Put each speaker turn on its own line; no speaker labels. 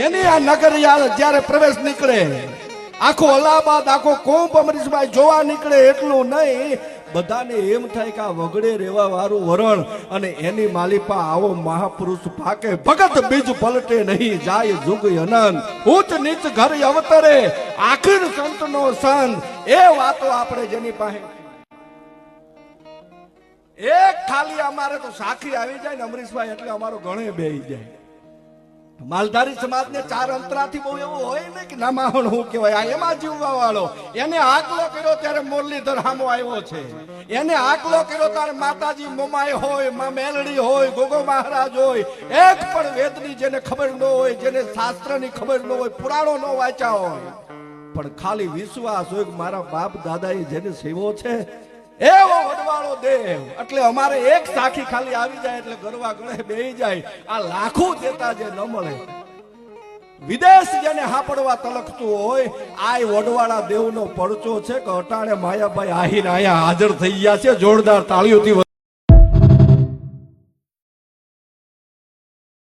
એની આ નગર જ્યારે પ્રવેશ નીકળે, આખો અલ્હાબાદ, આખો કુંભ અમરીશભાઈ જોવા નીકળે એટલું નહીં, બધાને એમ થાય કે આ વગડે રેવા વાળું વરણ અને એની માલિપા આવો મહાપુરુષ પાકે, ભગત બીજ પલટે નહીં, જાય જુગ અનંત, ઉચ્ચ નીચ ઘર અવતરે, આખિર સંતનો સંત. એ વાતો આપણે જેની પાસે એક ખાલી અમારે તો સાખી આવી જાય ને અમરીશભાઈ એટલે અમારો ગણે બેહી જાય. માલધારી સમાજ ને ચાર અંતરાથી બહુ એવું હોય ને કે નામાહણ હું કહેવાય, આ એમાં જીવવા વાળો. એને આકલો કર્યો ત્યારે મુરલીધર હામો આવ્યો છે, એને આકલો કર્યો ત્યારે માતાજી મોમાઈ હોય, માં મેલડી હોય, ગોગો મહારાજ હોય, એક પણ વેદની જેને ખબર ન હોય, જેને શાસ્ત્રની ખબર ન હોય, પુરાણો ન વાંચ્યા હોય, પણ ખાલી વિશ્વાસ હોય કે મારા બાપ દાદાએ જેને સેવો છે એવો વડવાળો દેવ. એટલે અમારે એક સાખી ખાલી આવી જાય એટલે ગરવા ગળે બેહી જાય. આ લાખો દેતા જે ન મળે, વિદેશ જેને હાપડવા તલકતું હોય, આ વડવાળા દેવનો પરચો છે કે અટાણે માયાભાઈ આહીર આયા હાજર થઈ ગયા છે. જોરદાર તાળીઓથી